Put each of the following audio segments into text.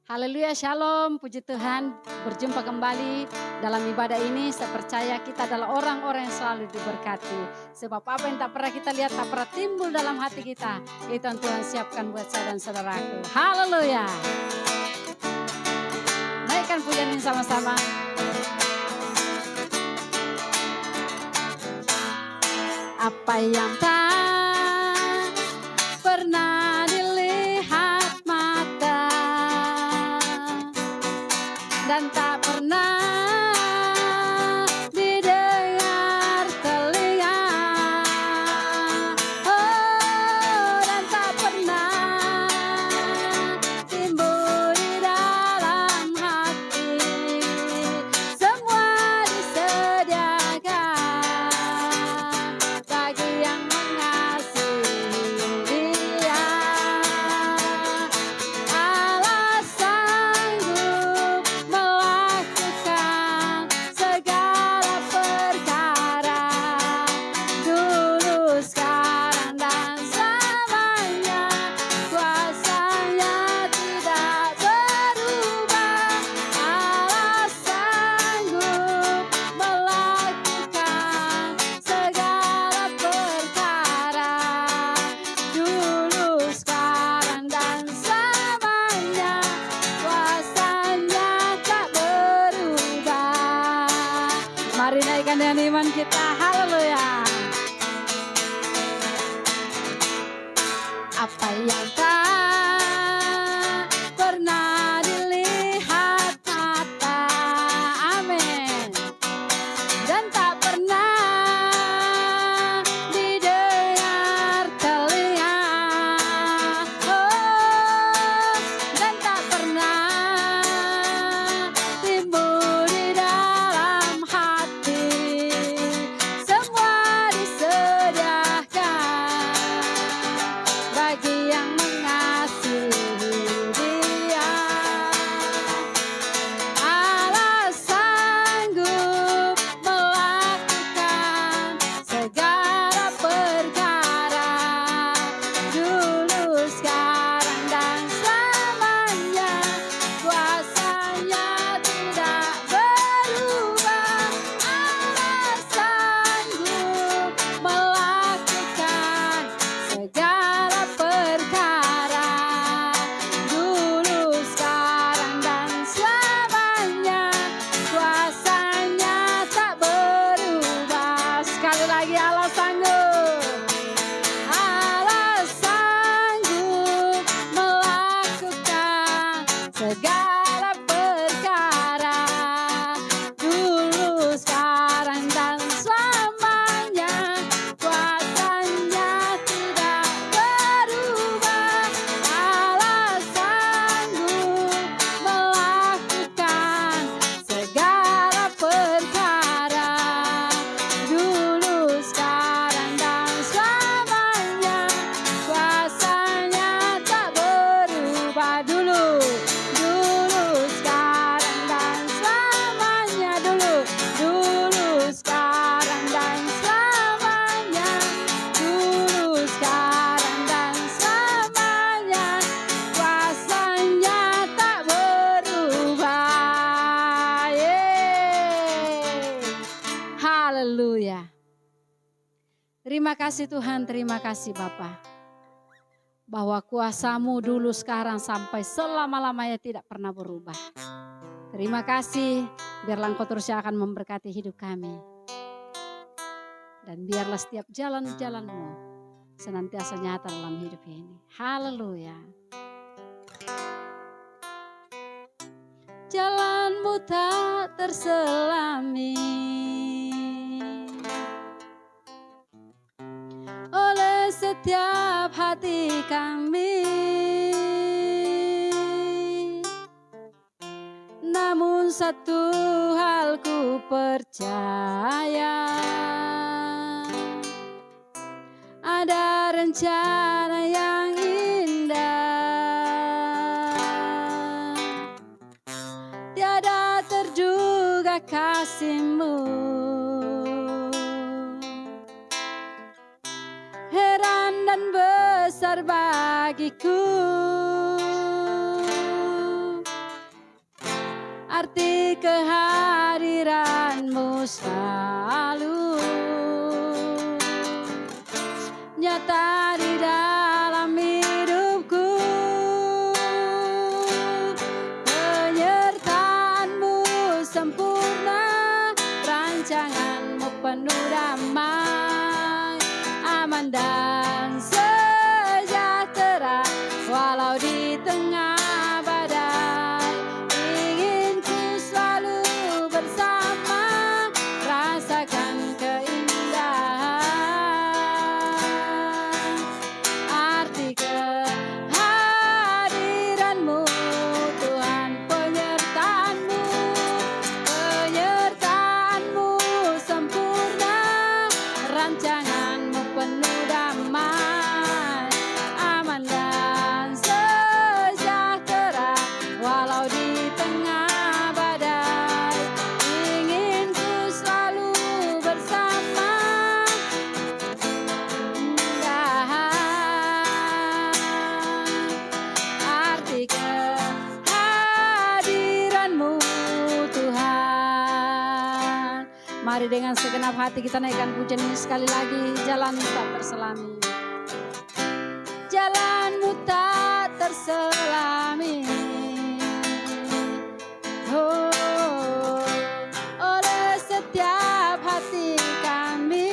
Haleluya, shalom, puji Tuhan. Berjumpa kembali dalam ibadah ini. Saya percaya kita adalah orang-orang yang selalu diberkati. Sebab apa yang tak pernah kita lihat, tak pernah timbul dalam hati kita, itu yang Tuhan siapkan buat saya dan saudaraku. Haleluya. Naikkan pujian ini sama-sama. Apa yang tak pernah dilihat mata dan tak pernah didengar telinga, oh, dan tak pernah timbul di dalam hati, semua disediakan bagi yang mengasihi Dia. Allah sanggup melakukan segala perkara, dulu, sekarang, dan selamanya. Kuasanya tidak berubah. Allah sanggup melakukan segala perkara, dulu, sekarang, dan selamanya. Kuasanya tak berubah. Mari naikkan dengan iman kita. Haleluya. Apa yang tak pernah dilihat mata, amin, dan tak pernah didengar telinga, oh, dan tak pernah timbul di dalam hati, semua disediakan bagi yang mengasihi Dia. Allah sanggup melakukan segala perkara, dulu, sekarang, dan selamanya. Kuasanya tidak berubah. Allah sanggup melakukan segala perkara, dulu, sekarang, dan selamanya. Kuasanya tak berubah. Sekali lagi, Allah sanggup. Allah sanggup melakukan segala perkara, dulu, sekarang, dan selamanya. Kuasanya tidak berubah. Allah sanggup melakukan segala perkara, dulu, sekarang, dan selamanya. Kuasanya tak berubah. Dulu, sekarang, dan selamanya. Dulu, sekarang, dan selamanya. Dulu, sekarang, dan selamanya. Kuasanya tak berubah. Yeay. Haleluya. Terima kasih Tuhan, terima kasih Bapa, bahwa kuasa-Mu dulu, sekarang, sampai selama-lamanya tidak pernah berubah. Terima kasih, biarlah Engkau terus yang akan memberkati hidup kami. Dan biarlah setiap jalan-jalan-Mu senantiasa nyata dalam hidup ini. Haleluya. Jalan-Mu tak terselami oleh setiap hati kami, namun satu hal ku percaya, ada rencana yang indah, tiada terduga kasih-Mu, heran dan besar bagiku. arti kehadiran-Mu selalu nyata di dalam hidupku. Penyertaan-Mu sempurna, rancangan-Mu penuh damai, aman dan sejahtera walau di tengah badai. Ingin ku selalu bersama, rasakan keindahan arti kehadiran-Mu Tuhan. Penyertaan-Mu sempurna, rancangan-Mu penuh damai, aman dan sejahtera walau di tengah badai. Ingin ku selalu bersama, arti kehadiran-Mu Tuhan. Mari dengan segenap hati kita naikkan pujian ini sekali lagi. Jalan-Mu tak terselami, jalan-Mu tak terselami. Oh, oleh setiap hati kami.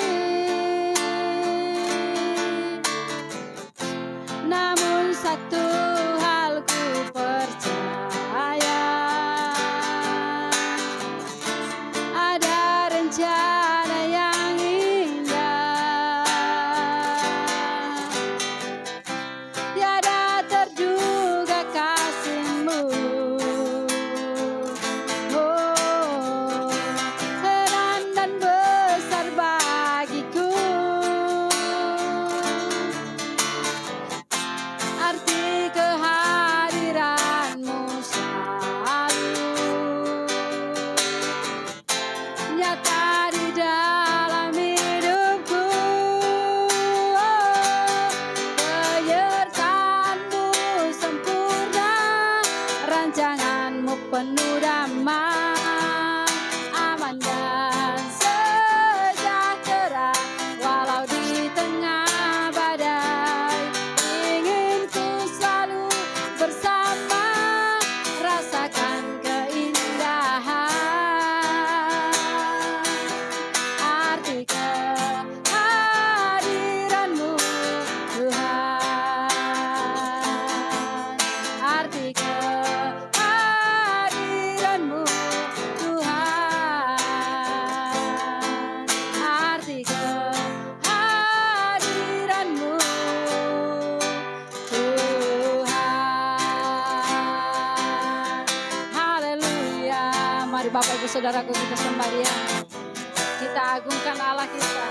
Namun satu hal ku percaya, ada rencana yang indah, tiada terduga kasih-Mu. Oh, heran dan besar bagiku arti kehadiran-Mu selalu nyata di dalam hidupku. Penyertaan-Mu sempurna, rancangan-Mu penuh damai, aman dan sejahtera walau di tengah badai. Ingin ku selalu bersama, rasakan keindahan arti kehadiran-Mu Tuhan. Arti kehadiran-Mu Tuhan. Arti kehadiran-Mu Tuhan. Haleluya. Mari Bapak Ibu Saudaraku kita sembah Dia, kita agungkan Allah kita.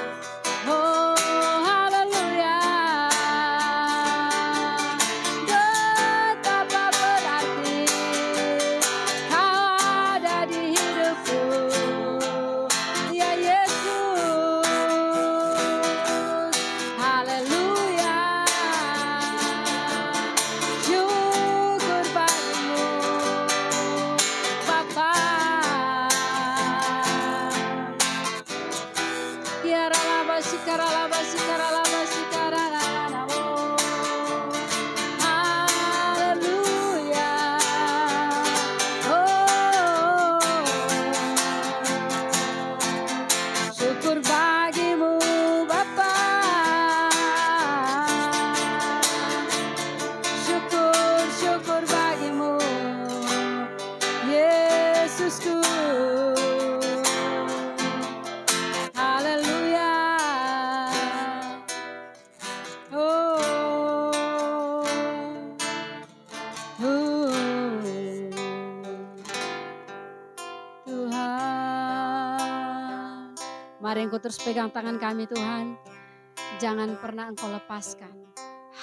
Oh, haleluya. Betapa berarti Kau ada di hidupku, ya Yesus. Haleluya. Syukur bagimu Bapa. Haleluya. Oh, syukur bagimu Bapa. Syukur bagimu Yesusku. Haleluya. Tuhan, mari Engkau terus pegang tangan kami Tuhan, jangan pernah Engkau lepaskan.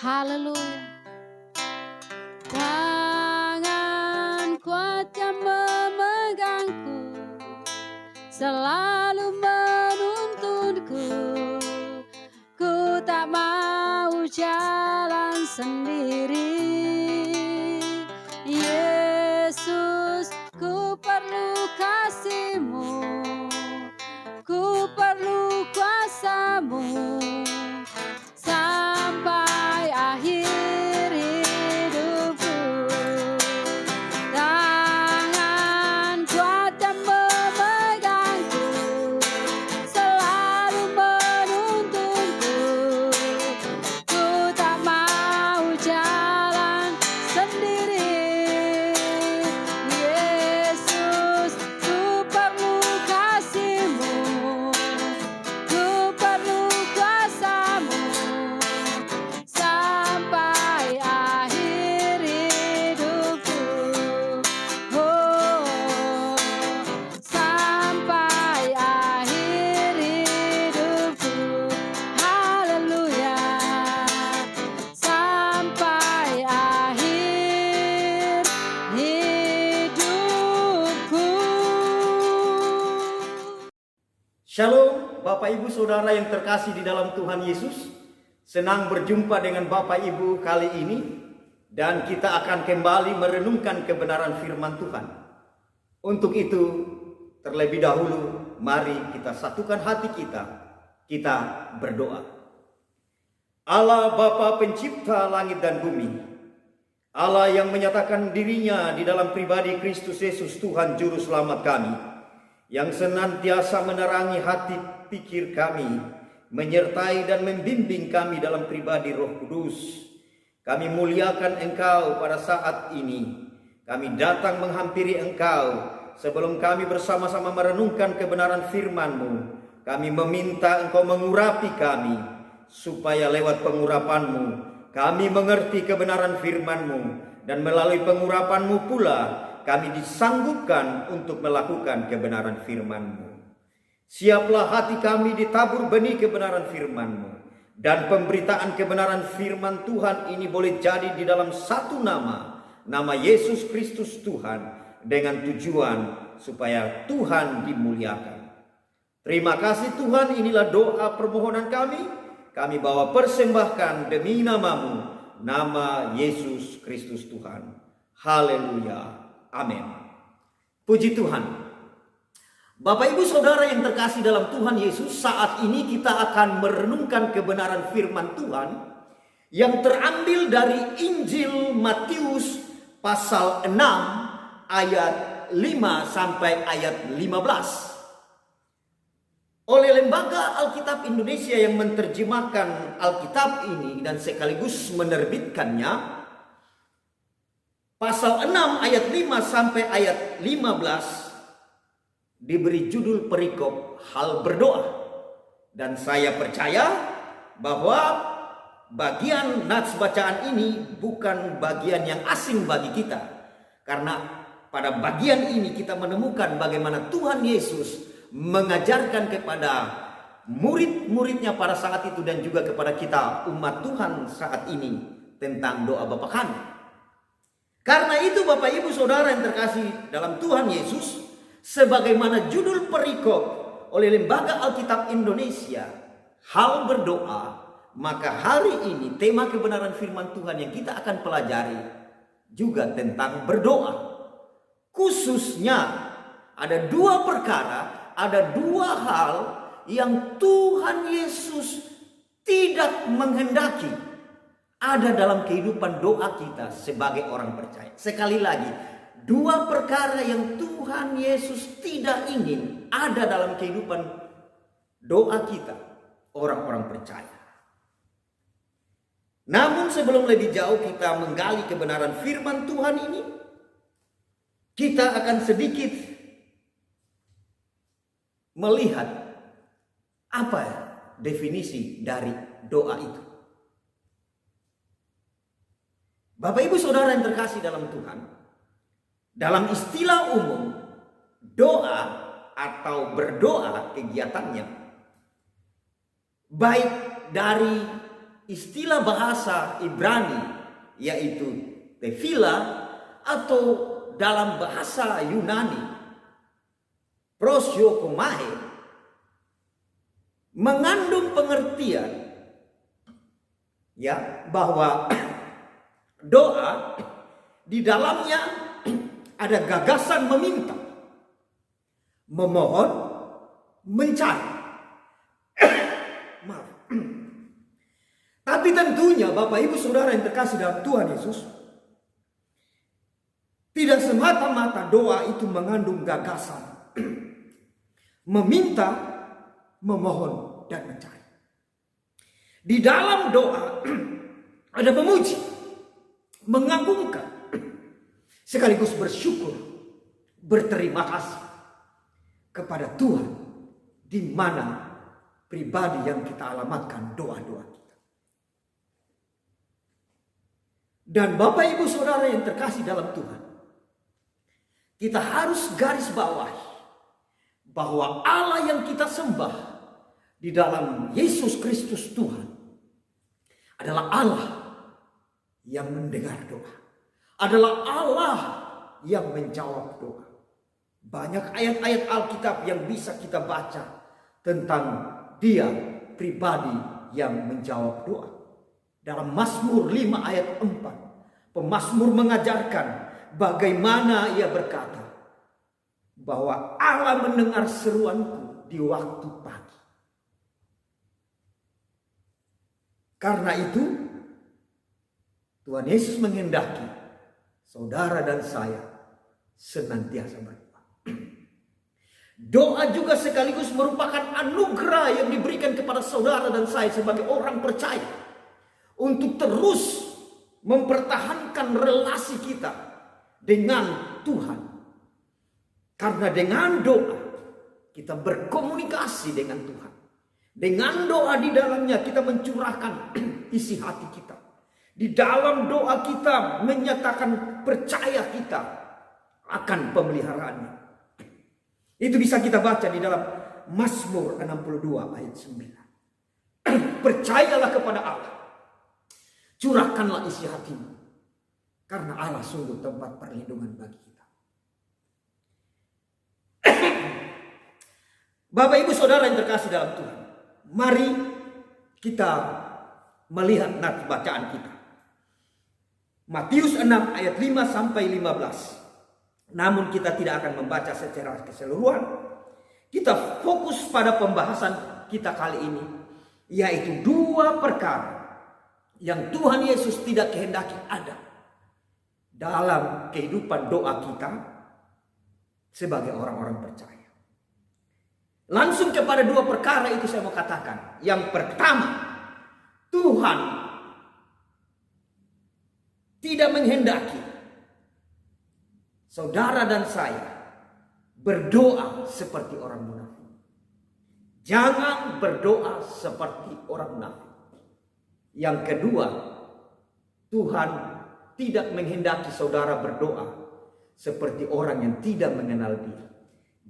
Haleluya. Tangan kuat yang memegangku, selalu menuntunku. Ku tak mau jalan sendiri. Yesus, ku perlu Shalom Bapak Ibu Saudara yang terkasih di dalam Tuhan Yesus. Senang berjumpa dengan Bapak Ibu kali ini. Dan kita akan kembali merenungkan kebenaran firman Tuhan. Untuk itu terlebih dahulu mari kita satukan hati kita. Kita berdoa. Allah Bapa pencipta langit dan bumi. Allah yang menyatakan dirinya di dalam pribadi Kristus Yesus Tuhan Juru Selamat kami. Yang senantiasa menerangi hati pikir kami, menyertai dan membimbing kami dalam pribadi Roh Kudus. Kami muliakan Engkau pada saat ini. Kami datang menghampiri Engkau sebelum kami bersama-sama merenungkan kebenaran firman-Mu. Kami meminta Engkau mengurapi kami, supaya lewat pengurapan-Mu kami mengerti kebenaran firman-Mu, dan melalui pengurapan-Mu pula kami disanggupkan untuk melakukan kebenaran firman-Mu. Siaplah hati kami ditabur benih kebenaran firman-Mu. Dan pemberitaan kebenaran firman Tuhan ini boleh jadi di dalam satu nama. Nama Yesus Kristus Tuhan. Dengan tujuan supaya Tuhan dimuliakan. Terima kasih Tuhan, inilah doa permohonan kami. Kami bawa persembahkan demi nama-Mu. Nama Yesus Kristus Tuhan. Haleluya. Amin. Puji Tuhan. Bapak Ibu Saudara yang terkasih dalam Tuhan Yesus, saat ini kita akan merenungkan kebenaran firman Tuhan yang terambil dari Injil Matius pasal 6 ayat 5 sampai ayat 15. Oleh Lembaga Alkitab Indonesia yang menerjemahkan Alkitab ini dan sekaligus menerbitkannya, pasal 6 ayat 5 sampai ayat 15 diberi judul perikop hal berdoa. Dan saya percaya bahwa bagian nats bacaan ini bukan bagian yang asing bagi kita. Karena pada bagian ini kita menemukan bagaimana Tuhan Yesus mengajarkan kepada murid-muridnya pada saat itu dan juga kepada kita umat Tuhan saat ini tentang doa Bapa Kami. Karena itu Bapak Ibu Saudara yang terkasih dalam Tuhan Yesus, sebagaimana judul perikop oleh Lembaga Alkitab Indonesia, hal berdoa, maka hari ini tema kebenaran firman Tuhan yang kita akan pelajari juga tentang berdoa. Khususnya ada dua perkara, ada dua hal yang Tuhan Yesus tidak menghendaki ada dalam kehidupan doa kita sebagai orang percaya. Sekali lagi, dua perkara yang Tuhan Yesus tidak ingin ada dalam kehidupan doa kita, orang-orang percaya. Namun sebelum lebih jauh kita menggali kebenaran firman Tuhan ini, kita akan sedikit melihat apa definisi dari doa itu. Bapak Ibu Saudara yang terkasih dalam Tuhan, dalam istilah umum, doa atau berdoa kegiatannya, baik dari istilah bahasa Ibrani yaitu tefila, atau dalam bahasa Yunani prosiokomahe, mengandung pengertian ya bahwa doa di dalamnya ada gagasan meminta, memohon, mencari. Maaf. Tapi tentunya Bapak Ibu Saudara yang terkasih dalam Tuhan Yesus, tidak semata-mata doa itu mengandung gagasan meminta, memohon, dan mencari. Di dalam doa ada memuji, mengagungkan, sekaligus bersyukur, berterima kasih kepada Tuhan di mana pribadi yang kita alamatkan doa-doa kita. Dan Bapak Ibu Saudara yang terkasih dalam Tuhan, kita harus garis bawahi bahwa Allah yang kita sembah di dalam Yesus Kristus Tuhan adalah Allah yang mendengar doa, adalah Allah yang menjawab doa. Banyak ayat-ayat Alkitab yang bisa kita baca tentang dia pribadi yang menjawab doa. Dalam Mazmur 5 ayat 4, pemazmur mengajarkan bagaimana ia berkata bahwa Allah mendengar seruanku di waktu pagi. Karena itu Tuhan Yesus menghendaki saudara dan saya senantiasa berdoa. Doa juga sekaligus merupakan anugerah yang diberikan kepada saudara dan saya sebagai orang percaya untuk terus mempertahankan relasi kita dengan Tuhan. Karena dengan doa kita berkomunikasi dengan Tuhan. Dengan doa di dalamnya kita mencurahkan isi hati kita. Di dalam doa kita menyatakan percaya kita akan pemeliharaannya. Itu bisa kita baca di dalam Mazmur 62 ayat 9. Percayalah kepada Allah. Curahkanlah isi hatimu. Karena Allah sungguh tempat perlindungan bagi kita. Bapak ibu saudara yang terkasih dalam Tuhan. Mari kita melihat nats bacaan kita. Matius 6 ayat 5 sampai 15. Namun kita tidak akan membaca secara keseluruhan. Kita fokus pada pembahasan kita kali ini, yaitu dua perkara yang Tuhan Yesus tidak kehendaki ada dalam kehidupan doa kita sebagai orang-orang percaya. Langsung kepada dua perkara itu saya mau katakan. Yang pertama, Tuhan tidak menghendaki saudara dan saya berdoa seperti orang munafik. Jangan berdoa seperti orang munafik. Yang kedua, Tuhan tidak menghendaki saudara berdoa seperti orang yang tidak mengenal Dia.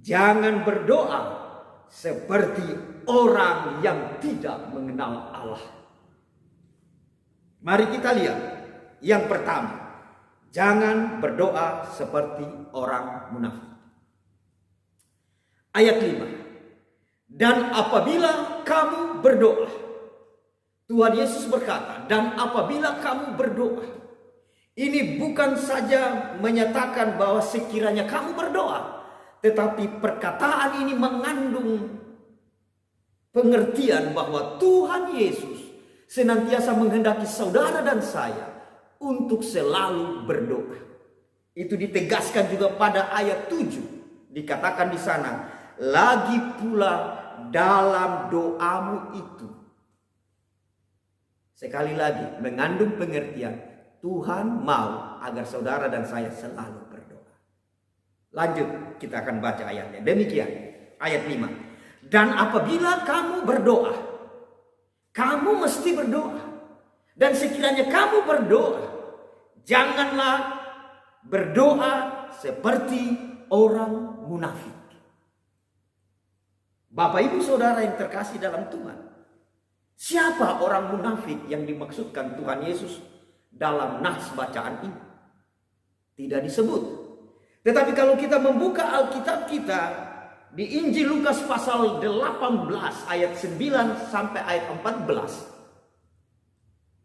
Jangan berdoa seperti orang yang tidak mengenal Allah. Mari kita lihat. Yang pertama, jangan berdoa seperti orang munafik. Ayat 5. Dan apabila kamu berdoa, Tuhan Yesus berkata, dan apabila kamu berdoa, ini bukan saja menyatakan bahwa sekiranya kamu berdoa, tetapi perkataan ini mengandung pengertian bahwa Tuhan Yesus senantiasa menghendaki saudara dan saya untuk selalu berdoa. Itu ditegaskan juga pada ayat 7. Dikatakan di sana, lagi pula dalam doamu itu. Sekali lagi mengandung pengertian Tuhan mau agar saudara dan saya selalu berdoa. Lanjut kita akan baca ayatnya. Demikian ayat 5. Dan apabila kamu berdoa, kamu mesti berdoa. Dan sekiranya kamu berdoa, janganlah berdoa seperti orang munafik. Bapak ibu saudara yang terkasih dalam Tuhan, siapa orang munafik yang dimaksudkan Tuhan Yesus dalam nats bacaan ini? Tidak disebut. Tetapi kalau kita membuka Alkitab kita di Injil Lukas pasal 18 ayat 9 sampai ayat 14.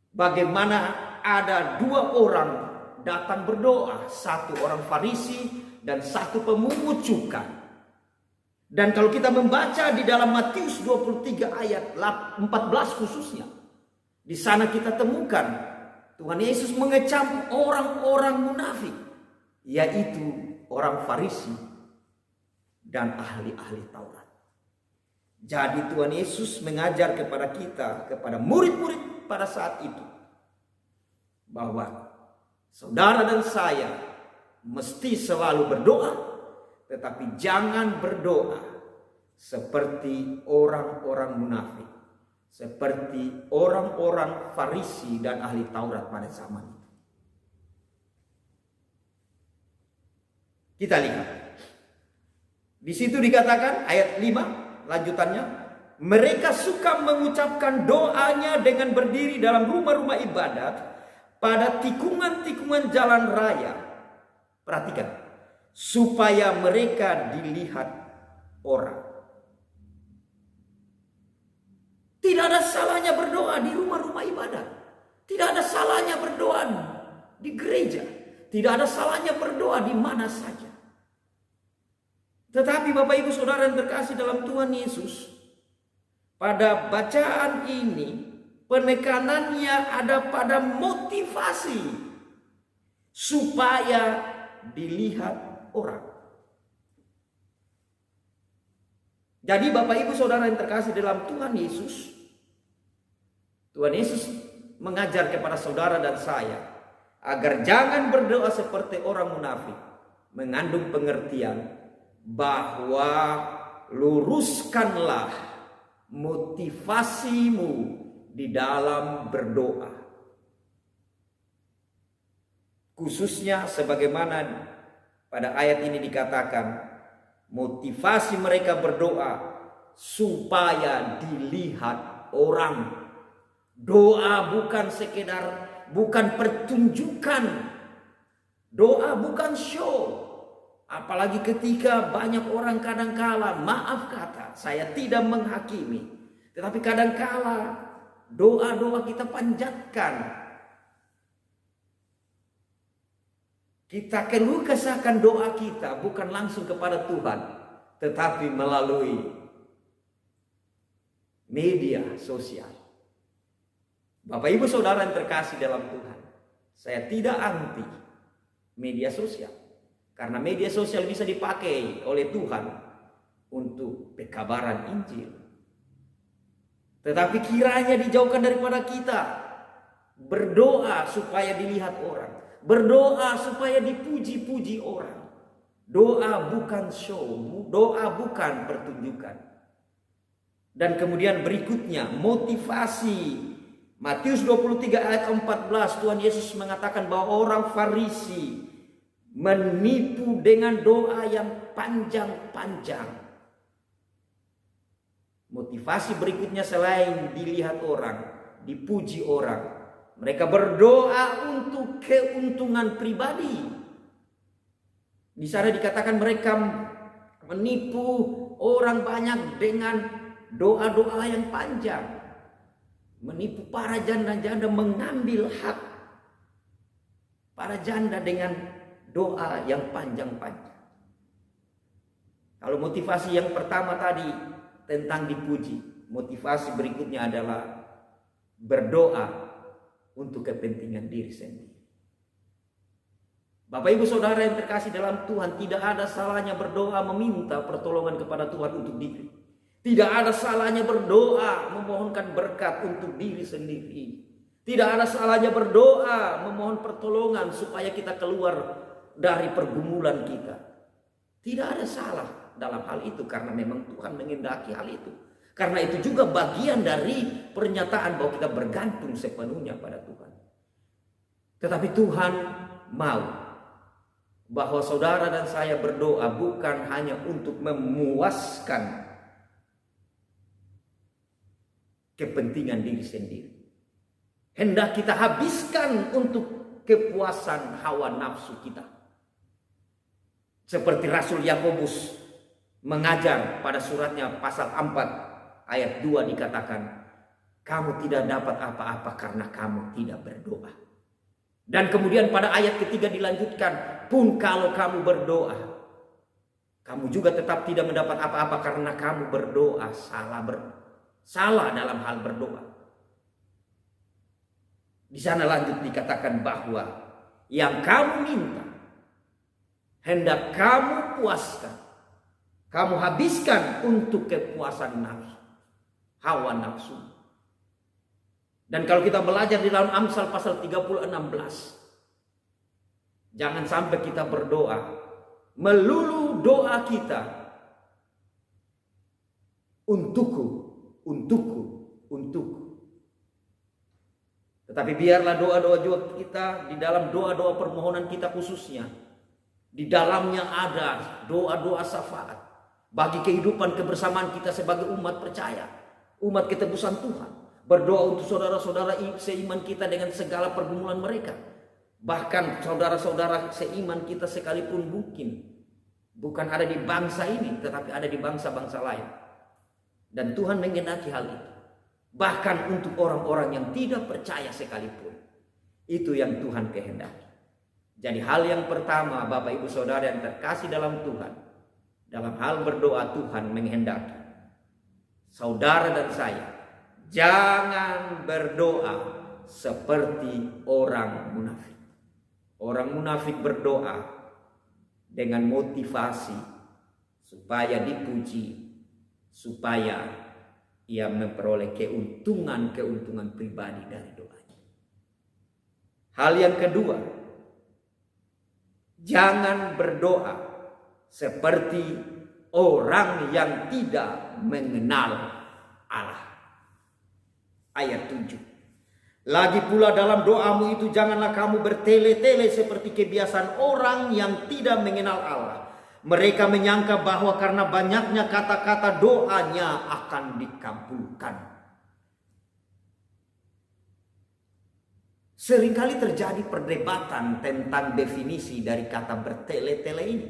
Bagaimana ada dua orang datang berdoa. Satu orang Farisi dan satu pemungut cukai. Dan kalau kita membaca di dalam Matius 23 ayat 14 khususnya. Di sana kita temukan Tuhan Yesus mengecam orang-orang munafik. Yaitu orang Farisi dan ahli-ahli Taurat. Jadi Tuhan Yesus mengajar kepada kita, kepada murid-murid pada saat itu, bahwa saudara dan saya mesti selalu berdoa, tetapi jangan berdoa seperti orang-orang munafik, seperti orang-orang Farisi dan ahli Taurat pada zaman itu. Kita lihat. Di situ dikatakan ayat 5 lanjutannya, mereka suka mengucapkan doanya dengan berdiri dalam rumah-rumah ibadat pada tikungan-tikungan jalan raya. Perhatikan, supaya mereka dilihat orang. Tidak ada salahnya berdoa di rumah-rumah ibadah. Tidak ada salahnya berdoa di gereja. Tidak ada salahnya berdoa di mana saja. Tetapi Bapak Ibu Saudara yang terkasih dalam Tuhan Yesus, pada bacaan ini penekanannya ada pada motivasi supaya dilihat orang. Jadi Bapak Ibu Saudara yang terkasih dalam Tuhan Yesus mengajar kepada saudara dan saya agar jangan berdoa seperti orang munafik, mengandung pengertian bahwa luruskanlah motivasimu di dalam berdoa. Khususnya sebagaimana pada ayat ini dikatakan, motivasi mereka berdoa supaya dilihat orang. Doa bukan sekedar, bukan pertunjukan. Doa bukan show. Apalagi ketika banyak orang kadangkala, maaf kata, saya tidak menghakimi. Tetapi kadangkala doa-doa kita panjatkan. Kita keluh kesahkan doa kita bukan langsung kepada Tuhan, tetapi melalui media sosial. Bapak Ibu Saudara yang terkasih dalam Tuhan, saya tidak anti media sosial. Karena media sosial bisa dipakai oleh Tuhan untuk pekabaran Injil. Tetapi kiranya dijauhkan daripada kita berdoa supaya dilihat orang. Berdoa supaya dipuji-puji orang. Doa bukan show, doa bukan pertunjukan. Dan kemudian berikutnya motivasi. Matius 23 ayat 14 Tuhan Yesus mengatakan bahwa orang Farisi menipu dengan doa yang panjang-panjang. Motivasi berikutnya selain dilihat orang, dipuji orang, mereka berdoa untuk keuntungan pribadi. Di sana dikatakan mereka menipu orang banyak dengan doa-doa yang panjang. Menipu para janda-janda, mengambil hak para janda dengan doa yang panjang-panjang. Kalau motivasi yang pertama tadi tentang dipuji, motivasi berikutnya adalah berdoa untuk kepentingan diri sendiri. Bapak Ibu Saudara yang terkasih dalam Tuhan, tidak ada salahnya berdoa meminta pertolongan kepada Tuhan untuk diri. Tidak ada salahnya berdoa memohonkan berkat untuk diri sendiri. Tidak ada salahnya berdoa memohon pertolongan supaya kita keluar dari pergumulan kita. Tidak ada salah dalam hal itu karena memang Tuhan mengendaki hal itu. Karena itu juga bagian dari pernyataan bahwa kita bergantung sepenuhnya pada Tuhan. Tetapi Tuhan mau bahwa saudara dan saya berdoa bukan hanya untuk memuaskan kepentingan diri sendiri. Hendak kita habiskan untuk kepuasan hawa nafsu kita. Seperti Rasul Yakobus mengajar pada suratnya pasal 4 ayat 2 dikatakan, kamu tidak dapat apa-apa karena kamu tidak berdoa. Dan kemudian pada ayat ketiga dilanjutkan, pun kalau kamu berdoa, kamu juga tetap tidak mendapat apa-apa karena kamu berdoa salah dalam hal berdoa. Di sana lanjut dikatakan bahwa yang kamu minta hendak kamu puaskan, kamu habiskan untuk kepuasan nafsu, hawa nafsu. Dan kalau kita belajar di dalam Amsal pasal 30:16, jangan sampai kita berdoa melulu doa kita untukku. Tetapi biarlah doa-doa juga kita, di dalam doa-doa permohonan kita khususnya, di dalamnya ada doa-doa syafaat bagi kehidupan kebersamaan kita sebagai umat percaya, umat ketebusan Tuhan. Berdoa untuk saudara-saudara seiman kita dengan segala pergumulan mereka. Bahkan saudara-saudara seiman kita sekalipun mungkin bukan ada di bangsa ini, tetapi ada di bangsa-bangsa lain. Dan Tuhan mengendaki hal itu. Bahkan untuk orang-orang yang tidak percaya sekalipun. Itu yang Tuhan kehendaki. Jadi hal yang pertama Bapak Ibu Saudara yang terkasih dalam Tuhan. Dalam hal berdoa Tuhan menghendaki. Saudara dan saya. Jangan berdoa seperti orang munafik. Orang munafik berdoa dengan motivasi supaya dipuji, supaya ia memperoleh keuntungan pribadi dari doanya. Hal yang kedua, jangan berdoa seperti orang yang tidak mengenal Allah. Ayat 7. Lagi pula dalam doamu itu janganlah kamu bertele-tele seperti kebiasaan orang yang tidak mengenal Allah. Mereka menyangka bahwa karena banyaknya kata-kata doanya akan dikabulkan. Seringkali terjadi perdebatan tentang definisi dari kata bertele-tele ini.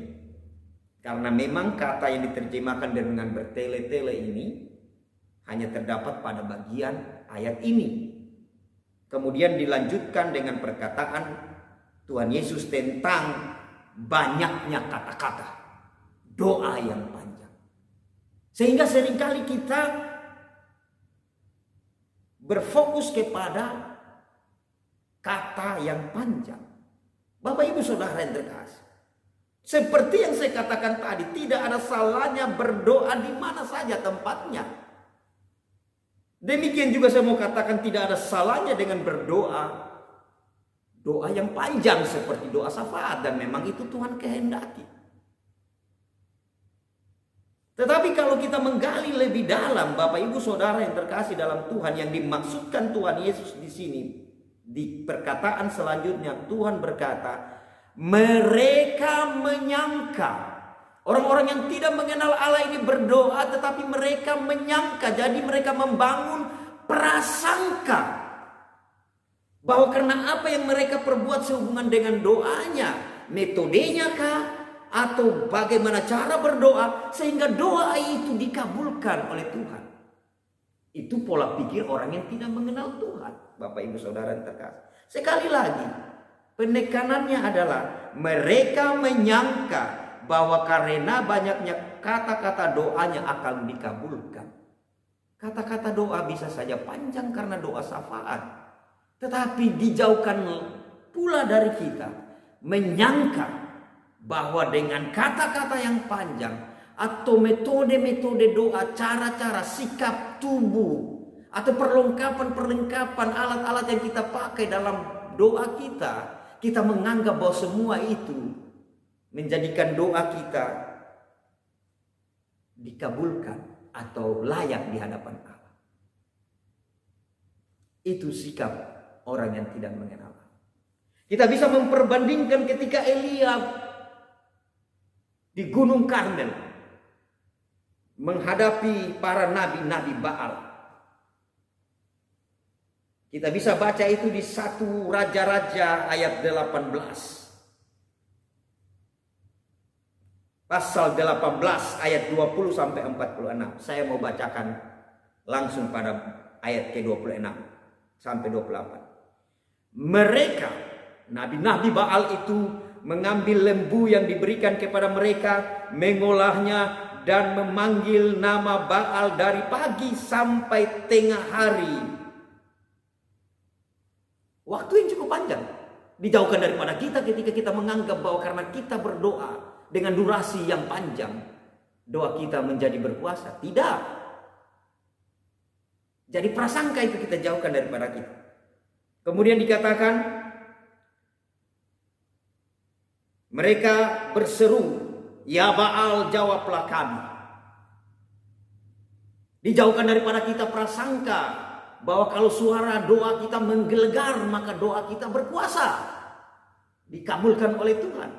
Karena memang kata yang diterjemahkan dengan bertele-tele ini hanya terdapat pada bagian ayat ini. Kemudian dilanjutkan dengan perkataan Tuhan Yesus tentang banyaknya kata-kata. Doa yang panjang. Sehingga seringkali kita berfokus kepada kata yang panjang. Bapak Ibu Saudara yang terkasih. Seperti yang saya katakan tadi, tidak ada salahnya berdoa di mana saja tempatnya. Demikian juga saya mau katakan tidak ada salahnya dengan berdoa. Doa yang panjang seperti doa syafaat. Dan memang itu Tuhan kehendaki. Tetapi kalau kita menggali lebih dalam, Bapak Ibu Saudara yang terkasih dalam Tuhan, yang dimaksudkan Tuhan Yesus di sini, di perkataan selanjutnya Tuhan berkata, mereka menyangka. Orang-orang yang tidak mengenal Allah ini berdoa, tetapi mereka menyangka. Jadi mereka membangun prasangka bahwa karena apa yang mereka perbuat sehubungan dengan doanya, metodenya kah, atau bagaimana cara berdoa, sehingga doa itu dikabulkan oleh Tuhan. Itu pola pikir orang yang tidak mengenal Tuhan. Bapak Ibu Saudara yang terkasih. Sekali lagi, penekanannya adalah mereka menyangka bahwa karena banyaknya kata-kata doanya akan dikabulkan. Kata-kata doa bisa saja panjang karena doa syafaat. Tetapi dijauhkan pula dari kita menyangka bahwa dengan kata-kata yang panjang atau metode-metode doa, cara-cara, sikap tubuh, atau perlengkapan-perlengkapan alat-alat yang kita pakai dalam doa kita menganggap bahwa semua itu menjadikan doa kita dikabulkan atau layak di hadapan Allah. Itu sikap orang yang tidak mengenal Allah. Kita bisa memperbandingkan ketika Elia di Gunung Karmel menghadapi para nabi-nabi Baal. Kita bisa baca itu di 1 Raja-Raja ayat 18. Pasal 18 ayat 20 sampai 46. Saya mau bacakan langsung pada ayat ke-26 sampai 28. Mereka, nabi-nabi Baal itu mengambil lembu yang diberikan kepada mereka, mengolahnya dan memanggil nama Baal dari pagi sampai tengah hari. Waktu yang cukup panjang. Dijauhkan daripada kita ketika kita menganggap bahwa karena kita berdoa dengan durasi yang panjang, doa kita menjadi berkuasa. Tidak. Jadi prasangka itu kita jauhkan daripada kita. Kemudian dikatakan, mereka berseru, ya Baal, jawablah kami. Dijauhkan daripada kita prasangka bahwa kalau suara doa kita menggelegar, maka doa kita berkuasa. Dikabulkan oleh Tuhan.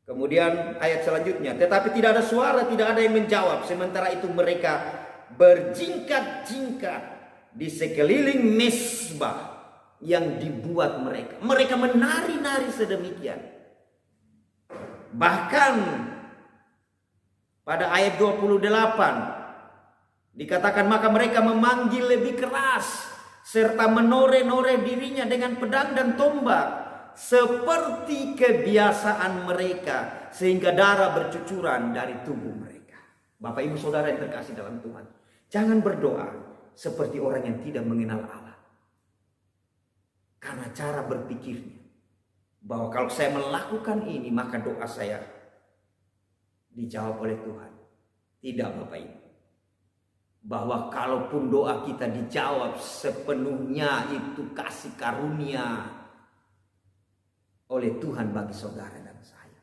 Kemudian ayat selanjutnya, tetapi tidak ada suara, tidak ada yang menjawab. Sementara itu mereka berjingkat-jingkat di sekeliling mezbah yang dibuat mereka. Mereka menari-nari sedemikian. Bahkan pada ayat 28, Dikatakan maka mereka memanggil lebih keras serta menore-nore dirinya dengan pedang dan tombak seperti kebiasaan mereka, sehingga darah bercucuran dari tubuh mereka. Bapak ibu saudara yang terkasih dalam Tuhan, jangan berdoa seperti orang yang tidak mengenal Allah. Karena cara berpikirnya bahwa kalau saya melakukan ini maka doa saya dijawab oleh Tuhan. Tidak Bapak Ibu. Bahwa kalaupun doa kita dijawab sepenuhnya itu kasih karunia oleh Tuhan bagi saudara dan saya.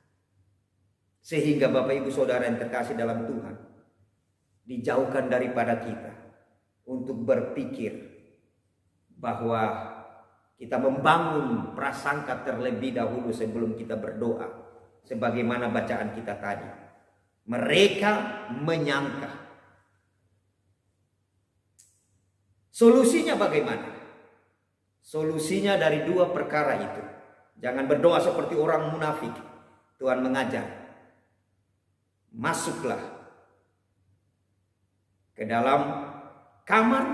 Sehingga Bapak Ibu saudara yang terkasih dalam Tuhan, dijauhkan daripada kita untuk berpikir bahwa kita membangun prasangka terlebih dahulu sebelum kita berdoa. Sebagaimana bacaan kita tadi. Mereka menyangka. Solusinya bagaimana? Solusinya dari dua perkara itu. Jangan berdoa seperti orang munafik. Tuhan mengajar. Masuklah ke dalam kamar,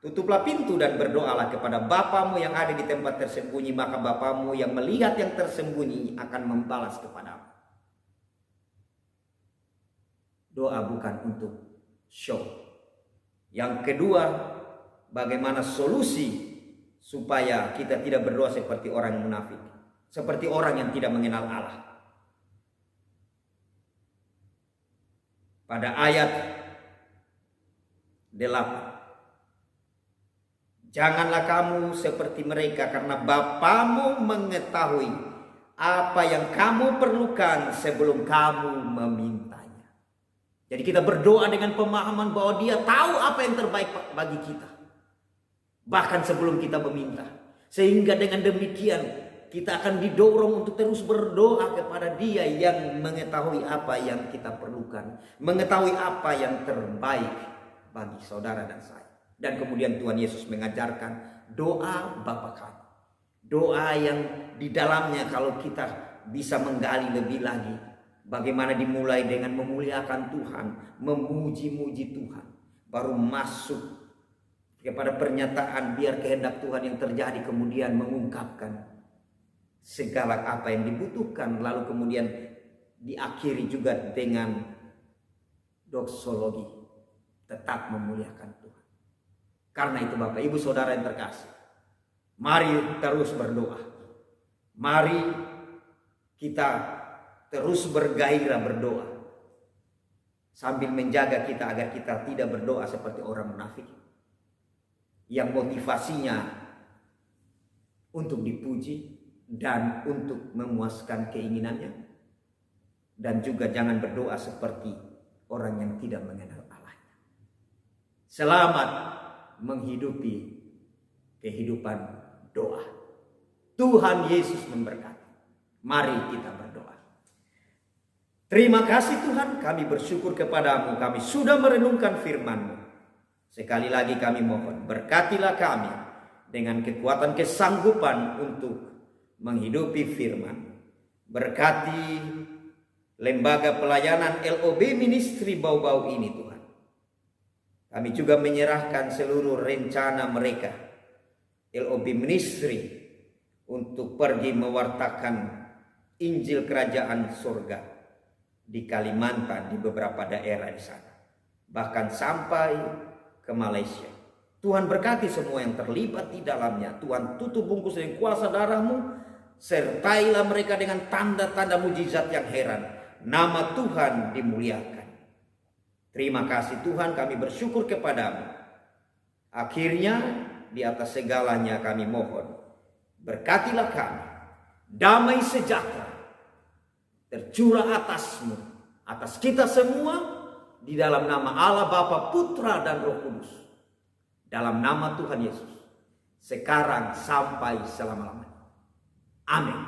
tutuplah pintu dan berdoalah kepada Bapamu yang ada di tempat tersembunyi, maka Bapamu yang melihat yang tersembunyi akan membalas kepadamu. Doa bukan untuk show. Yang kedua, bagaimana solusi supaya kita tidak berdoa seperti orang munafik, seperti orang yang tidak mengenal Allah. Pada ayat 8. Janganlah kamu seperti mereka, karena Bapamu mengetahui apa yang kamu perlukan sebelum kamu memintanya. Jadi kita berdoa dengan pemahaman bahwa Dia tahu apa yang terbaik bagi kita. Bahkan sebelum kita meminta. Sehingga dengan demikian kita akan didorong untuk terus berdoa kepada Dia yang mengetahui apa yang kita perlukan. Mengetahui apa yang terbaik bagi saudara dan saya. Dan kemudian Tuhan Yesus mengajarkan doa Bapa kami. Doa yang di dalamnya kalau kita bisa menggali lebih lagi. Bagaimana dimulai dengan memuliakan Tuhan, memuji-muji Tuhan. Baru masuk kepada pernyataan biar kehendak Tuhan yang terjadi, kemudian mengungkapkan segala apa yang dibutuhkan. Lalu kemudian diakhiri juga dengan doksologi, tetap memuliakan Tuhan. Karena itu Bapak Ibu Saudara yang terkasih, mari terus berdoa. Mari kita terus bergairah berdoa. Sambil menjaga kita agar kita tidak berdoa seperti orang munafik. Yang motivasinya untuk dipuji dan untuk memuaskan keinginannya. Dan juga jangan berdoa seperti orang yang tidak mengenal Allahnya. Selamat menghidupi kehidupan doa. Tuhan Yesus memberkati. Mari kita berdoa. Terima kasih Tuhan, kami bersyukur kepadamu. Kami sudah merenungkan firman-Mu. Sekali lagi kami mohon, berkatilah kami dengan kekuatan kesanggupan untuk menghidupi firman. Berkati lembaga pelayanan LOB Ministry Bau-Bau ini Tuhan. Kami juga menyerahkan seluruh rencana mereka, LOB Ministry, untuk pergi mewartakan Injil Kerajaan Surga di Kalimantan, di beberapa daerah di sana. Bahkan sampai ke Malaysia. Tuhan berkati semua yang terlibat di dalamnya. Tuhan tutup bungkus dengan kuasa darah-Mu. Sertailah mereka dengan tanda-tanda mujizat yang heran. Nama Tuhan dimuliakan. Terima kasih Tuhan, kami bersyukur kepadamu. Akhirnya di atas segalanya kami mohon, berkatilah kami. Damai sejahtera tercurah atas-Mu, atas kita semua, di dalam nama Allah Bapa, Putra dan Roh Kudus. Dalam nama Tuhan Yesus, sekarang sampai selama-lamanya. Amin.